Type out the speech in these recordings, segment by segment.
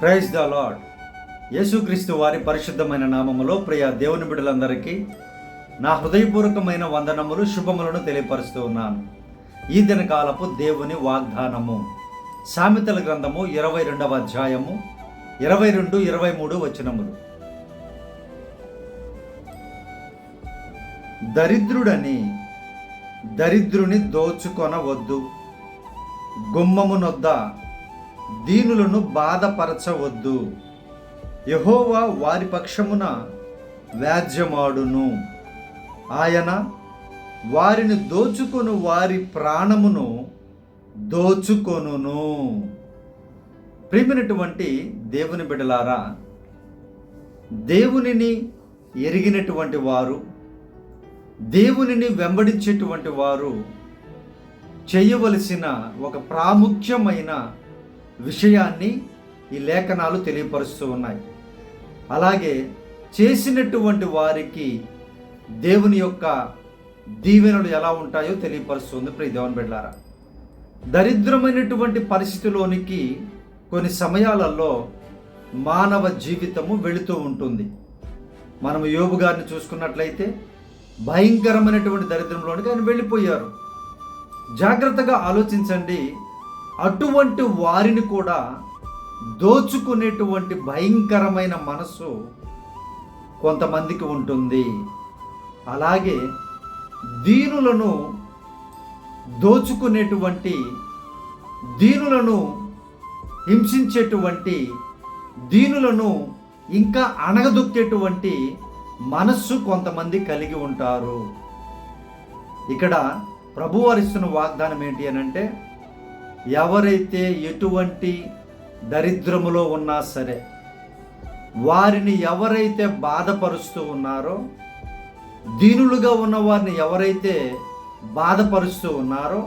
Praise the lord. యేసుక్రీస్తు వారి పరిశుద్ధమైన నామములో ప్రియ దేవుని బిడ్డలందరికీ నా హృదయపూర్వకమైన వందనములు, శుభములను తెలియపరుస్తూ ఉన్నాను. ఈ దినకాలపు దేవుని వాగ్దానము సామెతల గ్రంథము 22వ అధ్యాయము 22-23 వచనములు. దరిద్రుని దోచుకొనవద్దు, గుమ్మమునొద్ద దీనులను బాధపరచవద్దు. యెహోవా వారి పక్షమున వ్యాజ్యమాడును. ఆయన వారిని దోచుకొను వారి ప్రాణమును దోచుకొనును. ప్రియమైనటువంటి దేవుని బిడ్డలారా, దేవునిని ఎరిగినటువంటి వారు, దేవునిని వెంబడించేటువంటి వారు చేయవలసిన ఒక ప్రాముఖ్యమైన విషయాన్ని ఈ లేఖనాలు తెలియపరుస్తూ ఉన్నాయి. అలాగే చేసినటువంటి వారికి దేవుని యొక్క దీవెనలు ఎలా ఉంటాయో తెలియపరుస్తుంది. ప్రియ దేవుని బిడ్డలారా, దరిద్రమైనటువంటి పరిస్థితిలోనికి కొన్ని సమయాలలో మానవ జీవితము వెళుతూ ఉంటుంది. మనం యోబు గారిని చూసుకున్నట్లయితే భయంకరమైనటువంటి దరిద్రంలోనికి ఆయన వెళ్ళిపోయారు. జాగ్రత్తగా ఆలోచించండి. అటువంటి వారిని కూడా దోచుకునేటువంటి భయంకరమైన మనస్సు కొంతమందికి ఉంటుంది. అలాగే దీనులను దోచుకునేటువంటి, దీనులను హింసించేటువంటి, దీనులను ఇంకా అణగదొక్కేటువంటి మనస్సు కొంతమంది కలిగి ఉంటారు. ఇక్కడ ప్రభువారు ఇస్తున్న వాగ్దానం ఏంటి అని అంటే, ఎవరైతే ఎటువంటి దరిద్రములో ఉన్నా సరే, వారిని ఎవరైతే బాధపరుస్తూ ఉన్నారో, దీనులుగా ఉన్న వారిని ఎవరైతే బాధపరుస్తూ ఉన్నారో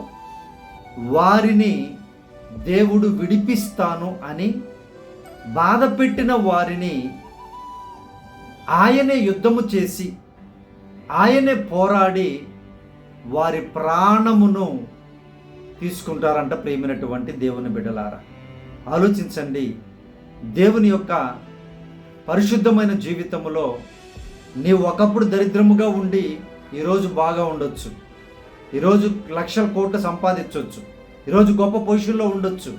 వారిని దేవుడు విడిపిస్తాను అని, బాధ పెట్టిన వారిని ఆయనే యుద్ధము చేసి, ఆయనే పోరాడి వారి ప్రాణమును తీసుకుంటారంట. ప్రియమైనటువంటి దేవుని బిడ్డలారా, ఆలోచించండి. దేవుని యొక్క పరిశుద్ధమైన జీవితంలో నీవు ఒకప్పుడు దరిద్రముగా ఉండి ఈరోజు బాగా ఉండొచ్చు, ఈరోజు లక్షల కోట్లు సంపాదించవచ్చు, ఈరోజు గొప్ప పొజిషన్లో ఉండొచ్చు.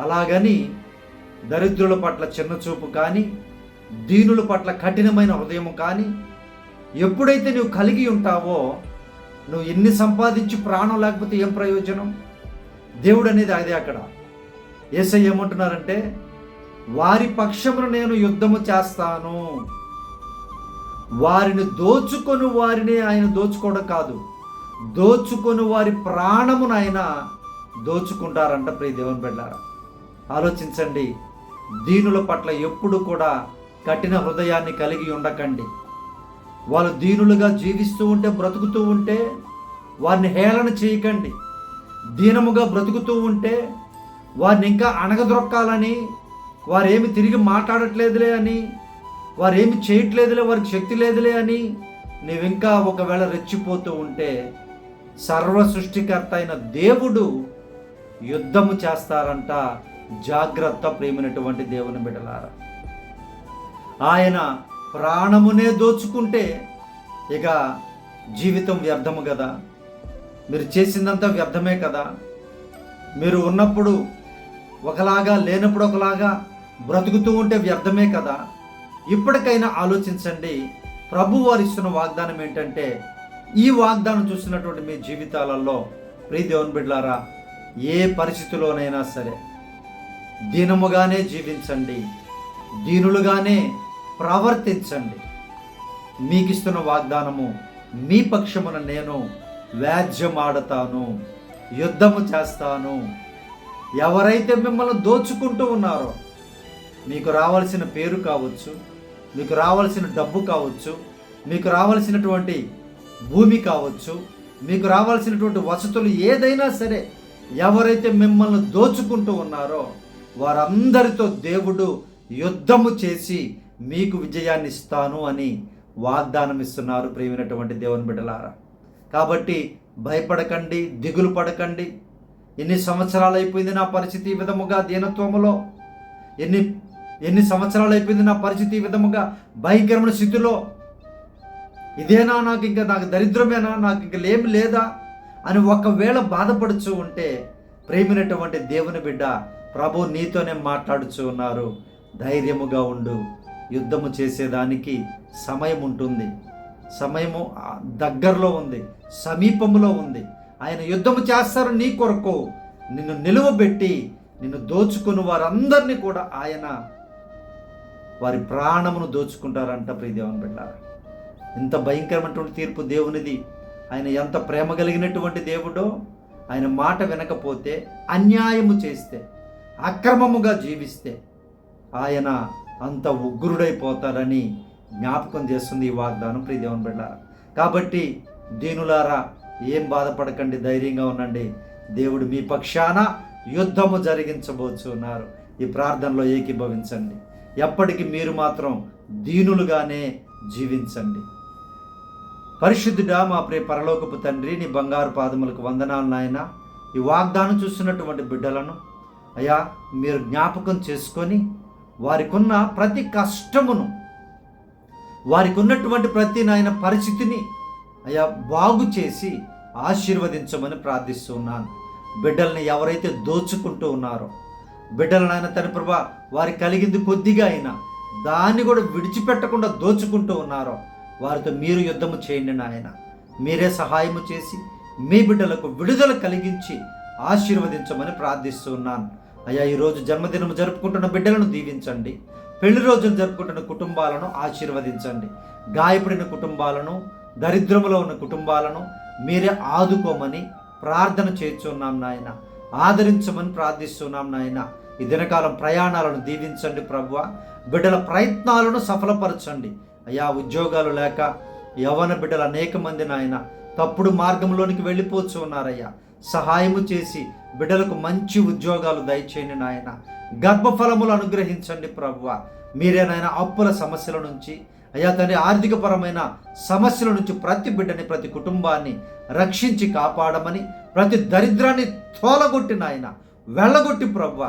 అలాగని దరిద్రుల పట్ల చిన్నచూపు కానీ, దీనుల పట్ల కఠినమైన హృదయము కానీ ఎప్పుడైతే నువ్వు కలిగి ఉంటావో, నువ్వు ఎన్ని సంపాదించి ప్రాణం లేకపోతే ఏం ప్రయోజనం? దేవుడు అనేది అదే. అక్కడ యేసయ్య ఏమంటున్నారంటే, వారి పక్షమున నేను యుద్ధము చేస్తాను. వారిని దోచుకొని వారిని ఆయన దోచుకోవడం కాదు, దోచుకొని వారి ప్రాణమును ఆయన దోచుకుంటారంట. ప్రియ దేవుని బిడ్డలారా, ఆలోచించండి. దీనుల పట్ల ఎప్పుడు కూడా కఠిన హృదయాన్ని కలిగి ఉండకండి. వాళ్ళు దీనులుగా జీవిస్తూ ఉంటే, బ్రతుకుతూ ఉంటే వారిని హేళన చేయకండి. దీనముగా బ్రతుకుతూ ఉంటే వారిని ఇంకా అణగదొక్కాలని, వారేమి తిరిగి మాట్లాడట్లేదులే అని, వారేమి చేయట్లేదులే, వారికి శక్తి లేదులే అని నీవింకా ఒకవేళ రెచ్చిపోతూ ఉంటే, సర్వ సృష్టికర్త అయిన దేవుడు యుద్ధము చేస్తారంట. జాగ్రత్త ప్రియమైనటువంటి దేవుని బిడ్డలారా. ఆయన ప్రాణమునే దోచుకుంటే ఇక జీవితం వ్యర్థము కదా. మీరు చేసిందంతా వ్యర్థమే కదా. మీరు ఉన్నప్పుడు ఒకలాగా, లేనప్పుడు ఒకలాగా బ్రతుకుతూ ఉంటే వ్యర్థమే కదా. ఇప్పటికైనా ఆలోచించండి. ప్రభు వారు ఇస్తున్న వాగ్దానం ఏంటంటే, ఈ వాగ్దానం చూసినటువంటి మీ జీవితాలలో ప్రియ దేవుని బిడ్డలారా, ఏ పరిస్థితిలోనైనా సరే దీనముగానే జీవించండి, దీనులుగానే ప్రవర్తించండి. మీకు ఇస్తున్న వాగ్దానము, మీ పక్షమున నేను వ్యాజ్యమాడతాను, యుద్ధము చేస్తాను. ఎవరైతే మిమ్మల్ని దోచుకుంటూ ఉన్నారో, మీకు రావాల్సిన పేరు కావచ్చు, మీకు రావాల్సిన డబ్బు కావచ్చు, మీకు రావాల్సినటువంటి భూమి కావచ్చు, మీకు రావాల్సినటువంటి వసతులు ఏదైనా సరే, ఎవరైతే మిమ్మల్ని దోచుకుంటూ ఉన్నారో వారందరితో దేవుడు యుద్ధము చేసి మీకు విజయాన్ని ఇస్తాను అని వాగ్దానం ఇస్తున్నారు. ప్రియమైనటువంటి దేవుని బిడ్డలారా, కాబట్టి భయపడకండి, దిగులు పడకండి. ఎన్ని సంవత్సరాలు అయిపోయింది నా పరిస్థితి ఈ విధముగా దీనత్వములో, ఎన్ని ఎన్ని సంవత్సరాలు అయిపోయింది నా పరిస్థితి ఈ విధముగా భయంకరమైన స్థితిలో, ఇదేనా నాకు దరిద్రమేనా, నాకు ఇంక లేమి లేదా అని ఒకవేళ బాధపడుచు ఉంటే, ప్రేమినటువంటి దేవుని బిడ్డ, ప్రభు నీతోనే మాట్లాడుచు ఉన్నారు. ధైర్యముగా ఉండు, యుద్ధము చేసేదానికి సమయం ఉంటుంది, సమయము దగ్గరలో ఉంది, సమీపంలో ఉంది. ఆయన యుద్ధము చేస్తారు నీ కొరకు. నిన్ను నిలువబెట్టి నిన్ను దోచుకుని వారందరినీ కూడా ఆయన వారి ప్రాణమును దోచుకుంటారంట. ప్రియ దేవుని బిడ్డ, ఇంత భయంకరమైనటువంటి తీర్పు దేవునిది. ఆయన ఎంత ప్రేమ కలిగినటువంటి దేవుడో, ఆయన మాట వినకపోతే, అన్యాయము చేస్తే, అక్రమముగా జీవిస్తే ఆయన అంత ఉగ్రుడైపోతాడని జ్ఞాపకం చేస్తుంది ఈ వాగ్దానం. ప్రియ దేవుని బిడ్డ, కాబట్టి దీనులారా ఏం బాధపడకండి, ధైర్యంగా ఉండండి. దేవుడు మీ పక్షాన యుద్ధము జరిగించబోతున్నారు. ఈ ప్రార్థనలో ఏకీభవించండి. ఎప్పటికీ మీరు మాత్రం దీనులుగానే జీవించండి. పరిశుద్ధుడా, మా ప్రియ పరలోకపు తండ్రి, నీ బంగారు పాదములకు వందనాలు నాయన. ఈ వాగ్దానం చూస్తున్నటువంటి బిడ్డలను అయ్యా మీరు జ్ఞాపకం చేసుకొని, వారికి ఉన్న ప్రతి కష్టమును, వారికి ఉన్నటువంటి ప్రతి నాయన పరిస్థితిని అయ్యా బాగు చేసి ఆశీర్వదించమని ప్రార్థిస్తున్నాను. బిడ్డల్ని ఎవరైతే దోచుకుంటూ ఉన్నారో, బిడ్డలను ఆయన తన ప్రభా వారికి కలిగింది కొద్దిగా అయినా దాన్ని కూడా విడిచిపెట్టకుండా దోచుకుంటూ ఉన్నారో, వారితో మీరు యుద్ధము చేయండి నాయన. మీరే సహాయము చేసి మీ బిడ్డలకు విడుదల కలిగించి ఆశీర్వదించమని ప్రార్థిస్తున్నాను. అయ్యా ఈరోజు జన్మదినం జరుపుకుంటున్న బిడ్డలను దీవించండి. పెళ్లి రోజులు జరుపుకుంటున్న కుటుంబాలను ఆశీర్వదించండి. గాయపడిన కుటుంబాలను, దరిద్రములో ఉన్న కుటుంబాలను మీరే ఆదుకోమని ప్రార్థన చేస్తున్నాం నాయన. ఆదరించమని ప్రార్థిస్తున్నాం నాయన. ఈ దినకాలం ప్రయాణాలను దీవించండి ప్రభువా. బిడ్డల ప్రయత్నాలను సఫలపరచండి అయ్యా. ఉద్యోగాలు లేక యవ్వన బిడ్డలు అనేక మంది నాయన తప్పుడు మార్గంలోనికి వెళ్ళిపోతూ ఉన్నారయ్యా. సహాయము చేసి బిడ్డలకు మంచి ఉద్యోగాలు దయచేయండి నాయన. గర్భఫలములు అనుగ్రహించండి ప్రభువా. మీరే నాయన అప్పుల సమస్యల నుంచి అయ్యా తండ్రి, ఆర్థికపరమైన సమస్యల నుంచి ప్రతి బిడ్డని, ప్రతి కుటుంబాన్ని రక్షించి కాపాడమని, ప్రతి దరిద్రాన్ని తోలగొట్టి నాయన వెళ్ళగొట్టి ప్రభువా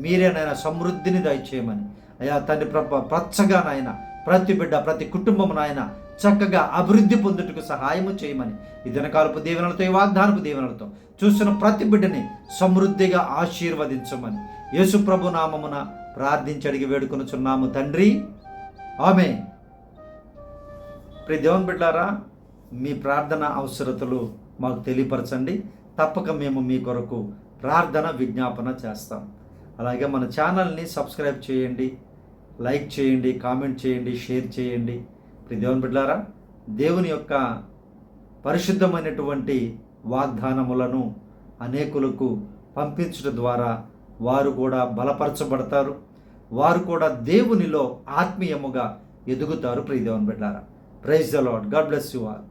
మీరేనైనా సమృద్ధిని దయచేయమని అయ్యా తండ్రి పచ్చగా నాయన ప్రతి బిడ్డ, ప్రతి కుటుంబం నాయన చక్కగా అభివృద్ధి పొందుటకు సహాయము చేయమని ఈ దినకాలపు దీవెనలతో, ఈ వాగ్దానపు దీవెనలతో చూస్తున్న ప్రతి బిడ్డని సమృద్ధిగా ఆశీర్వదించమని యేసు ప్రభు నామమున ప్రార్థించి అడిగి వేడుకొనుచున్నాము తండ్రి, ఆమేన్. ప్రియ దేవుని బిడ్డలారా, మీ ప్రార్థన అవసరతలు మాకు తెలియపరచండి. తప్పక మేము మీ కొరకు ప్రార్థన విజ్ఞాపన చేస్తాం. అలాగే మన ఛానల్ని సబ్స్క్రైబ్ చేయండి, లైక్ చేయండి, కామెంట్ చేయండి, షేర్ చేయండి. ప్రియ దేవుని బిడ్డలారా, దేవుని యొక్క పరిశుద్ధమైనటువంటి వాగ్దానములను అనేకులకు పంపించడం ద్వారా వారు కూడా బలపరచబడతారు, వారు కూడా దేవునిలో ఆత్మీయముగా ఎదుగుతారు. ప్రియ దేవుని బిడ్డలారా, praise the Lord. God bless you all.